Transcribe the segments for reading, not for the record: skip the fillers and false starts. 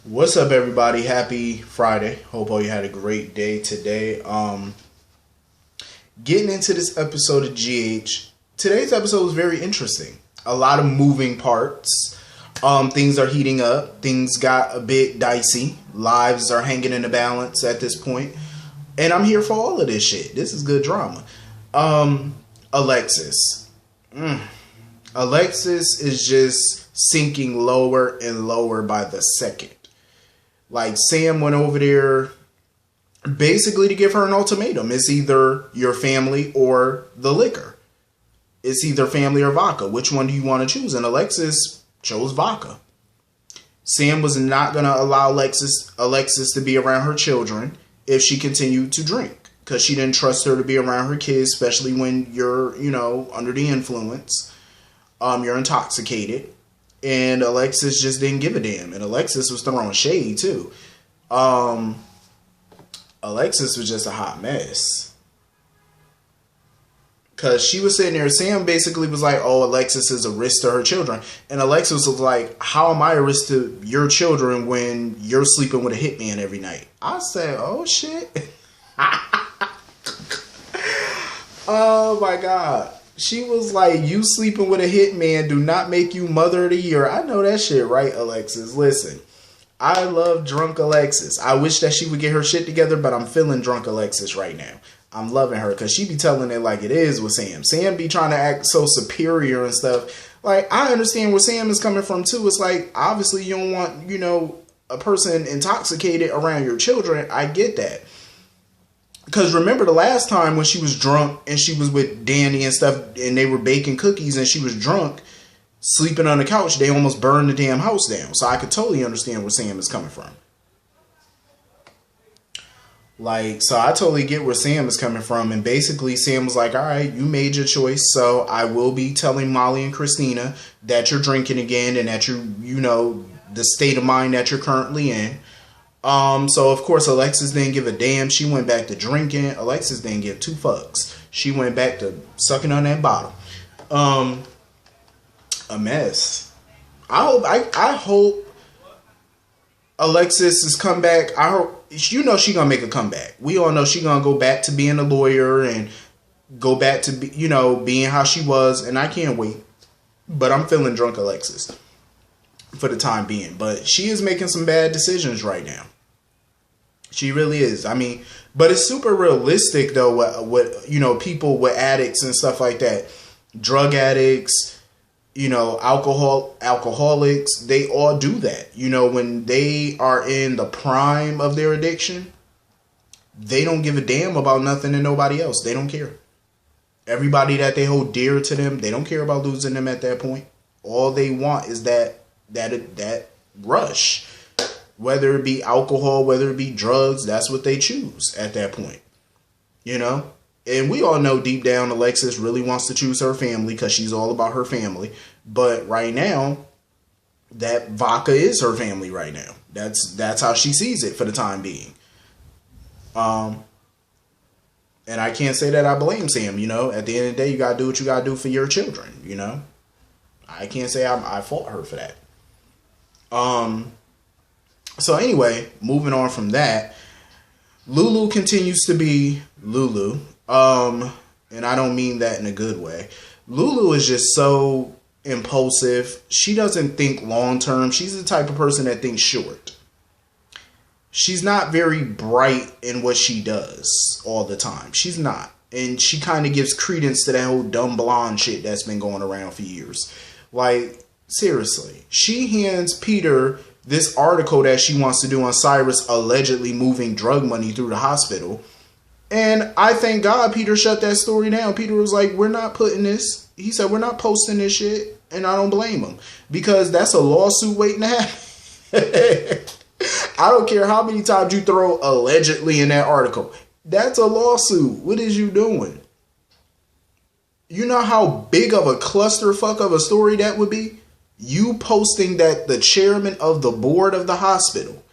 What's up, everybody? Happy Friday. Hope all you had a great day today. Getting into this episode of GH. Today's episode was very interesting. A lot of moving parts. Things are heating up. Things got a bit dicey. Lives are hanging in the balance at this point. And I'm here for all of this shit. This is good drama. Alexis. Alexis is just sinking lower and lower by the second. Like, Sam went over there basically to give her an ultimatum. It's either your family or the liquor. It's either family or vodka. Which one do you want to choose? And Alexis chose vodka. Sam was not going to allow Alexis to be around her children if she continued to drink. Because she didn't trust her to be around her kids, especially when you're, under the influence. You're intoxicated. And Alexis just didn't give a damn. And Alexis was throwing shade, too. Alexis was just a hot mess. Because she was sitting there. Sam basically was like, oh, Alexis is a risk to her children. And Alexis was like, how am I a risk to your children when you're sleeping with a hitman every night? I said, oh, shit. Oh, my God. She was like, you sleeping with a hitman do not make you mother of the year. I know that shit, right, Alexis? Listen, I love drunk Alexis. I wish that she would get her shit together, but I'm feeling drunk Alexis right now. I'm loving her because she be telling it like it is with Sam. Sam be trying to act so superior and stuff. Like, I understand where Sam is coming from, too. It's like, obviously, you don't want, a person intoxicated around your children. I get that. Because remember the last time when she was drunk and she was with Danny and stuff and they were baking cookies and she was drunk, sleeping on the couch, they almost burned the damn house down. So I could totally understand where Sam is coming from. So I totally get where Sam is coming from. And basically Sam was like, all right, you made your choice. So I will be telling Molly and Christina that you're drinking again and that the state of mind that you're currently in. So of course Alexis didn't give a damn. She went back to drinking. Alexis didn't give two fucks. She went back to sucking on that bottle. A mess. I hope Alexis has come back. I hope she gonna make a comeback. We all know she gonna go back to being a lawyer and go back to being how she was, and I can't wait. But I'm feeling drunk Alexis for the time being. But she is making some bad decisions right now. She really is. I mean, but it's super realistic though. What people with addicts and stuff like that, drug addicts, alcoholics, they all do that. When they are in the prime of their addiction, they don't give a damn about nothing and nobody else. They don't care. Everybody that they hold dear to them, they don't care about losing them at that point. All they want is that rush. Whether it be alcohol, whether it be drugs, that's what they choose at that point. And we all know deep down Alexis really wants to choose her family because she's all about her family. But right now, that vodka is her family right now. That's how she sees it for the time being. And I can't say that I blame Sam, At the end of the day, you got to do what you got to do for your children, I can't say I fault her for that. So anyway, moving on from that, Lulu continues to be Lulu. And I don't mean that in a good way. Lulu is just so impulsive. She doesn't think long term. She's the type of person that thinks short. She's not very bright in what she does all the time. She's not. And she kind of gives credence to that whole dumb blonde shit that's been going around for years. Like, seriously. She hands Peter this article that she wants to do on Cyrus allegedly moving drug money through the hospital. And I thank God Peter shut that story down. Peter was like, we're not putting this. He said, we're not posting this shit. And I don't blame him. Because that's a lawsuit waiting to happen. I don't care how many times you throw allegedly in that article. That's a lawsuit. What is you doing? You know how big of a clusterfuck of a story that would be? You posting that the chairman of the board of the hospital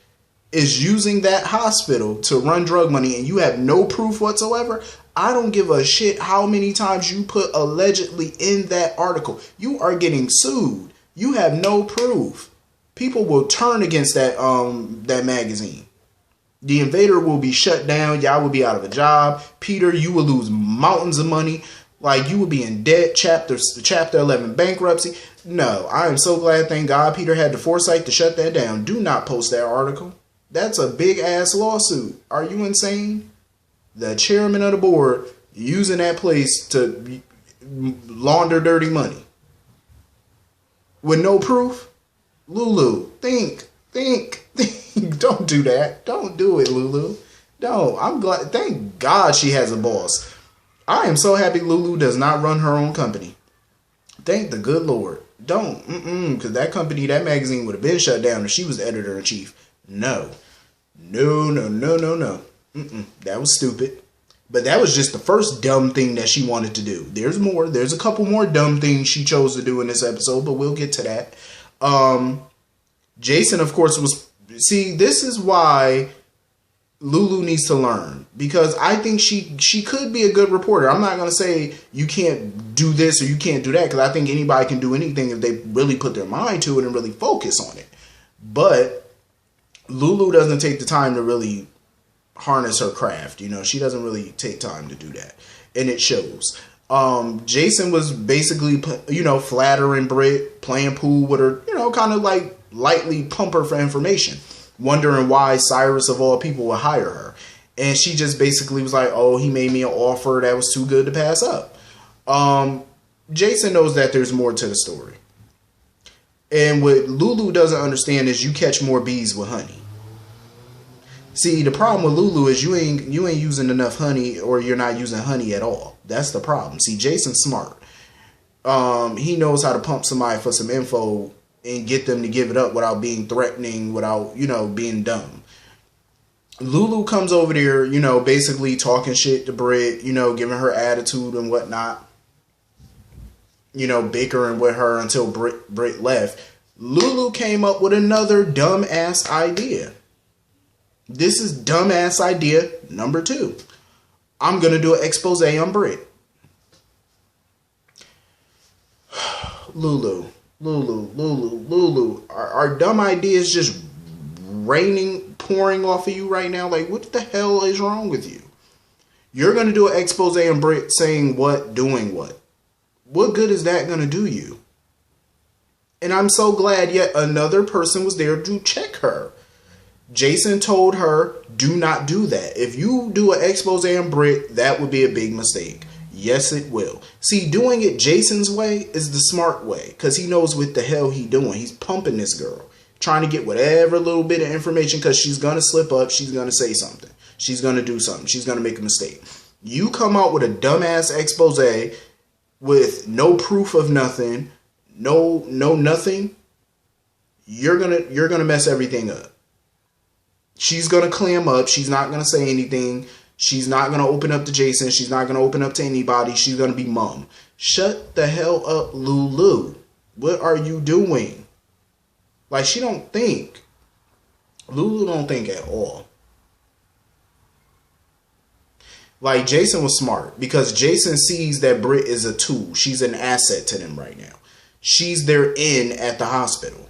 is using that hospital to run drug money and you have no proof whatsoever. I don't give a shit how many times you put allegedly in that article. You are getting sued. You have no proof. people will turn against that magazine. The Invader will be shut down. Y'all will be out of a job. Peter, you will lose mountains of money. Like, you will be in debt. Chapter 11 bankruptcy. No, I am so glad, thank God, Peter had the foresight to shut that down. Do not post that article. That's a big ass lawsuit. Are you insane? The chairman of the board using that place to launder dirty money with no proof. Lulu, think. Don't do that. Don't do it, Lulu. No, I'm glad. Thank God she has a boss. I am so happy Lulu does not run her own company. Thank the good Lord. Don't. Because that company, that magazine would have been shut down if she was editor-in-chief. No. That was stupid. But that was just the first dumb thing that she wanted to do. There's more. There's a couple more dumb things she chose to do in this episode, but we'll get to that. Jason, of course, was... See, this is why Lulu needs to learn. Because I think she could be a good reporter. I'm not going to say you can't do this or you can't do that. Because I think anybody can do anything if they really put their mind to it and really focus on it. But Lulu doesn't take the time to really harness her craft. You know, she doesn't really take time to do that. And it shows. Jason was basically, you know, flattering Britt, playing pool with her, you know, kind of like lightly pump her for information, wondering why Cyrus of all people would hire her. And she just basically was like, oh, he made me an offer that was too good to pass up. Jason knows that there's more to the story. And what Lulu doesn't understand is you catch more bees with honey. See, the problem with Lulu is you ain't using enough honey, or you're not using honey at all. That's the problem. See, Jason's smart. He knows how to pump somebody for some info and get them to give it up without being threatening, without, you know, being dumb. Lulu comes over there, you know, basically talking shit to Britt, you know, giving her attitude and whatnot. You know, bickering with her until Britt left. Lulu came up with another dumbass idea. This is dumbass idea number 2. I'm going to do an expose on Britt. Lulu. Are dumb ideas just pouring off of you right now? Like, what the hell is wrong with you? You're going to do an expose on Britt saying what, doing what? What good is that going to do you? And I'm so glad yet another person was there to check her. Jason told her, do not do that. If you do an expose on Britt, that would be a big mistake. Yes, it will. See, doing it Jason's way is the smart way, because he knows what the hell he's doing. He's pumping this girl, trying to get whatever little bit of information, because she's going to slip up. She's going to say something. She's going to do something. She's going to make a mistake. You come out with a dumbass expose with no proof of nothing, no nothing, you're gonna mess everything up. She's gonna clam up. She's not gonna say anything. She's not gonna open up to Jason. She's not gonna open up to anybody. She's gonna be mum. Shut the hell up, Lulu. What are you doing? Like, she don't think. Lulu don't think at all. Like, Jason was smart because Jason sees that Britt is a tool. She's an asset to them right now. She's their in at the hospital.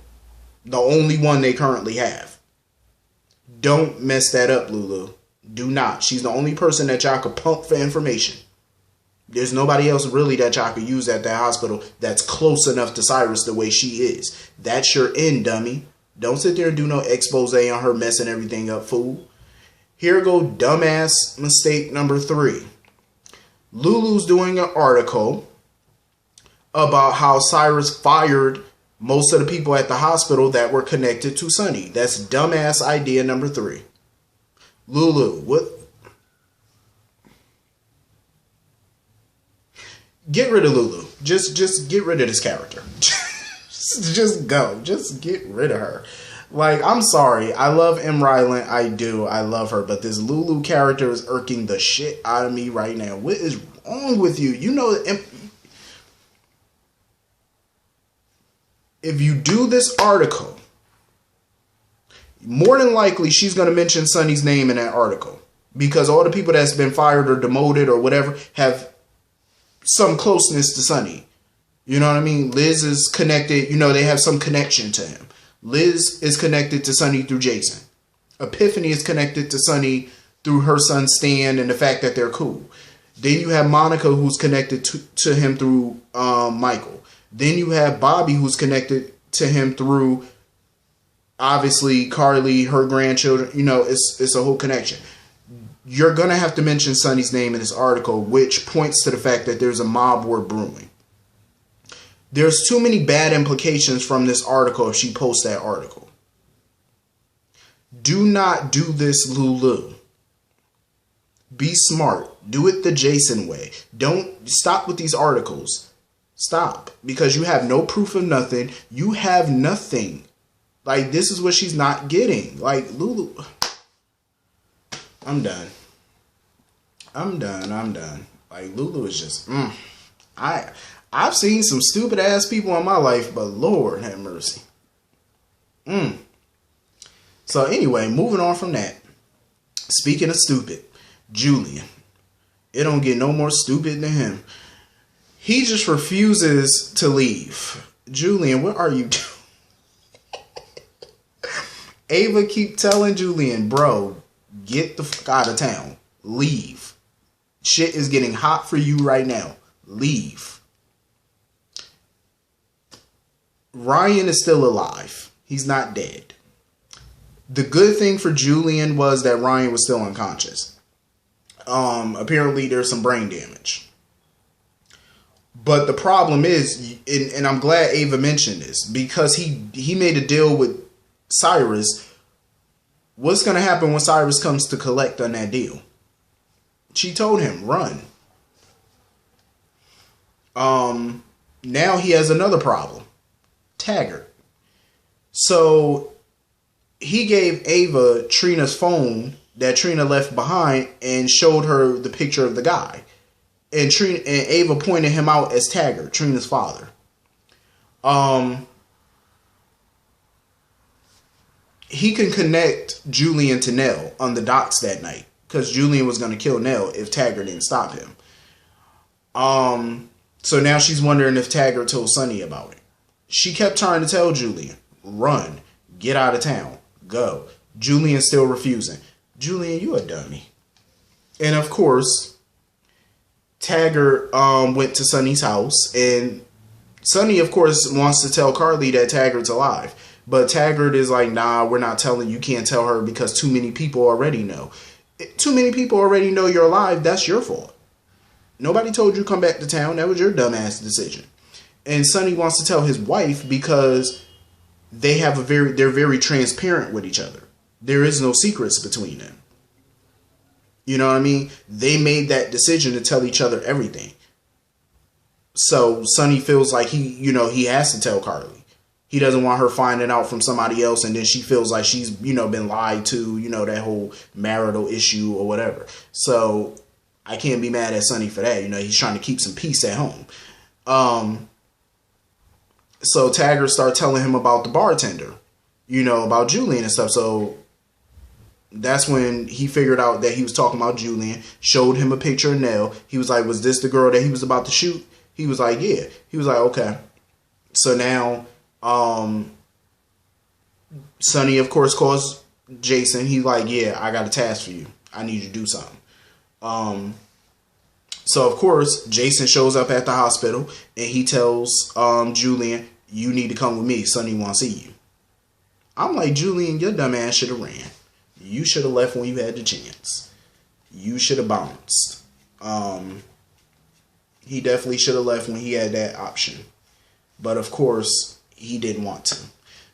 The only one they currently have. Don't mess that up, Lulu. Do not. She's the only person that y'all could pump for information. There's nobody else really that y'all could use at that hospital that's close enough to Cyrus the way she is. That's your in, dummy. Don't sit there and do no expose on her messing everything up, fool. Here go dumbass mistake number 3. Lulu's doing an article about how Cyrus fired most of the people at the hospital that were connected to Sonny. That's dumbass idea number 3. Lulu, what? Get rid of Lulu. Just get rid of this character. Just go. Just get rid of her. Like, I'm sorry. I love M. Ryland. I do. I love her. But this Lulu character is irking the shit out of me right now. What is wrong with you? You know, if you do this article, more than likely she's going to mention Sonny's name in that article. Because all the people that's been fired or demoted or whatever have some closeness to Sonny. You know what I mean? Liz is connected. You know, they have some connection to him. Liz is connected to Sonny through Jason. Epiphany is connected to Sonny through her son Stan and the fact that they're cool. Then you have Monica, who's connected to him through Michael. Then you have Bobby, who's connected to him through, obviously, Carly, her grandchildren. You know, it's a whole connection. You're going to have to mention Sonny's name in this article, which points to the fact that there's a mob war brewing. There's too many bad implications from this article if she posts that article. Do not do this, Lulu. Be smart. Do it the Jason way. Don't stop with these articles. Stop. Because you have no proof of nothing. You have nothing. Like, this is what she's not getting. Like, Lulu. I'm done. Like, Lulu is just, I've seen some stupid ass people in my life, but Lord have mercy. So anyway, moving on from that. Speaking of stupid, Julian. It don't get no more stupid than him. He just refuses to leave. Julian, what are you doing? Ava keep telling Julian, bro, get the fuck out of town. Leave. Shit is getting hot for you right now. Leave. Ryan is still alive. He's not dead. The good thing for Julian was that Ryan was still unconscious. Apparently there's some brain damage. But the problem is, and I'm glad Ava mentioned this, because he made a deal with Cyrus. What's going to happen when Cyrus comes to collect on that deal? She told him, run. Now he has another problem. Taggart. So he gave Ava Trina's phone that Trina left behind and showed her the picture of the guy. And Ava pointed him out as Taggart, Trina's father. He can connect Julian to Nell on the docks that night, because Julian was going to kill Nell if Taggart didn't stop him. So now she's wondering if Taggart told Sonny about it. She kept trying to tell Julian, run, get out of town, go. Julian's still refusing. Julian, you a dummy. And of course, Taggart went to Sonny's house, and Sonny, of course, wants to tell Carly that Taggart's alive. But Taggart is like, nah, we're not telling you. Can't tell her because too many people already know. Too many people already know you're alive. That's your fault. Nobody told you come back to town. That was your dumbass decision. And Sonny wants to tell his wife because they're very transparent with each other. There is no secrets between them. You know what I mean? They made that decision to tell each other everything. So Sonny feels like he has to tell Carly. He doesn't want her finding out from somebody else, and then she feels like she's, been lied to, that whole marital issue or whatever. So I can't be mad at Sonny for that. He's trying to keep some peace at home. So Taggart started telling him about the bartender, about Julian and stuff. So that's when he figured out that he was talking about Julian, showed him a picture of Nell. He was like, was this the girl that he was about to shoot? He was like, yeah. He was like, okay. So now, Sonny, of course, calls Jason. He's like, yeah, I got a task for you. I need you to do something. So, of course, Jason shows up at the hospital, and he tells Julian, you need to come with me. Sonny wants to see you. I'm like, Julian, your dumb ass should have ran. You should have left when you had the chance. You should have bounced. He definitely should have left when he had that option. But, of course, he didn't want to.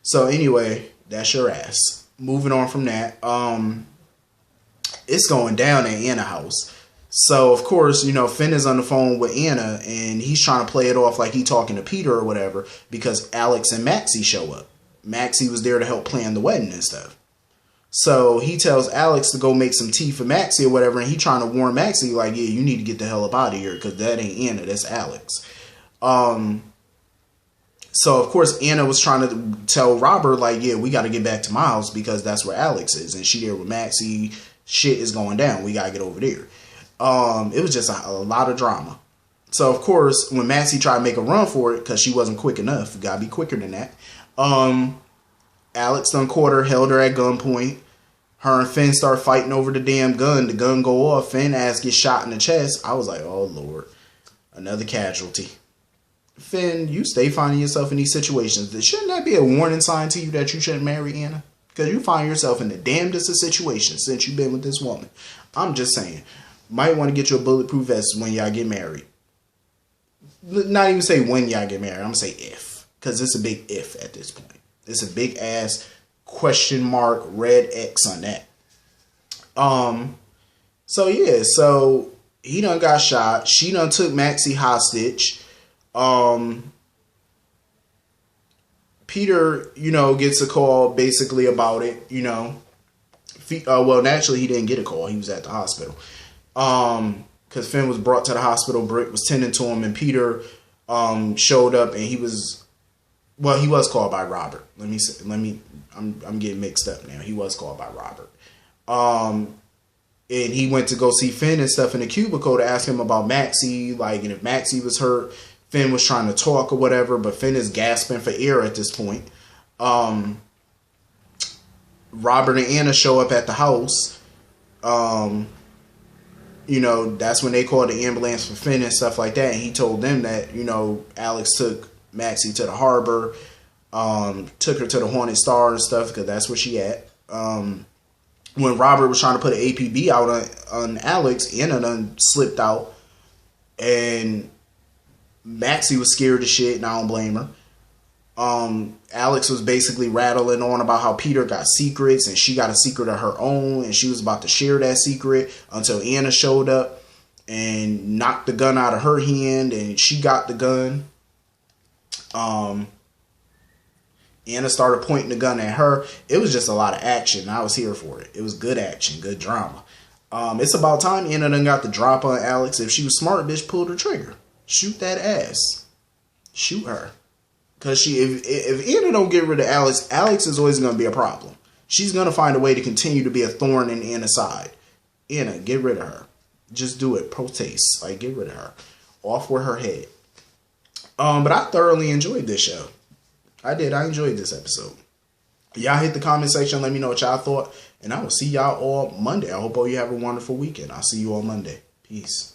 So, anyway, that's your ass. Moving on from that. It's going down at Anna's house. So, of course, Finn is on the phone with Anna, and he's trying to play it off like he's talking to Peter or whatever, because Alex and Maxie show up. Maxie was there to help plan the wedding and stuff. So, he tells Alex to go make some tea for Maxie or whatever, and he's trying to warn Maxie, like, yeah, you need to get the hell up out of here, because that ain't Anna, that's Alex. So, of course, Anna was trying to tell Robert, like, yeah, we got to get back to my house, because that's where Alex is, and she there with Maxie. Shit is going down. We got to get over there. It was just a lot of drama. So, of course, when Maxie tried to make a run for it, because she wasn't quick enough, you gotta be quicker than that. Alex done caught her, held her at gunpoint. Her and Finn start fighting over the damn gun. The gun go off. Finn ass gets shot in the chest. I was like, oh Lord, another casualty. Finn, you stay finding yourself in these situations. Shouldn't that be a warning sign to you that you shouldn't marry Anna? Because you find yourself in the damnedest of situations since you've been with this woman. I'm just saying. Might want to get you a bulletproof vest when y'all get married. Not even say when y'all get married. I'm going to say if. Because it's a big if at this point. It's a big ass question mark red X on that. So yeah, so he done got shot. She done took Maxie hostage. Peter, gets a call basically about it, well, naturally he didn't get a call. He was at the hospital. Cause Finn was brought to the hospital. Britt was tending to him, and Peter, showed up, and he was called by Robert. I'm getting mixed up now. He was called by Robert. And he went to go see Finn and stuff in the cubicle to ask him about Maxie, and if Maxie was hurt. Finn was trying to talk or whatever, but Finn is gasping for air at this point. Robert and Anna show up at the house. That's when they called the ambulance for Finn and stuff like that. And he told them that, Alex took Maxie to the harbor, took her to the Hornet Star and stuff, because that's where she at. When Robert was trying to put an APB out on Alex, Anna done slipped out, and Maxie was scared as shit, and I don't blame her. Alex was basically rattling on about how Peter got secrets, and she got a secret of her own, and she was about to share that secret until Anna showed up and knocked the gun out of her hand, and she got the gun. Anna started pointing the gun at her. It was just a lot of action. I was here for it. It was good action, good drama. It's about time Anna done got the drop on Alex. If she was smart, bitch, pulled her trigger. Shoot that ass. Shoot her. Because if Anna don't get rid of Alex, Alex is always going to be a problem. She's going to find a way to continue to be a thorn in Anna's side. Anna, get rid of her. Just do it. Protest. Get rid of her. Off with her head. But I thoroughly enjoyed this show. I did. I enjoyed this episode. Y'all hit the comment section. Let me know what y'all thought. And I will see y'all all Monday. I hope all you have a wonderful weekend. I'll see you all Monday. Peace.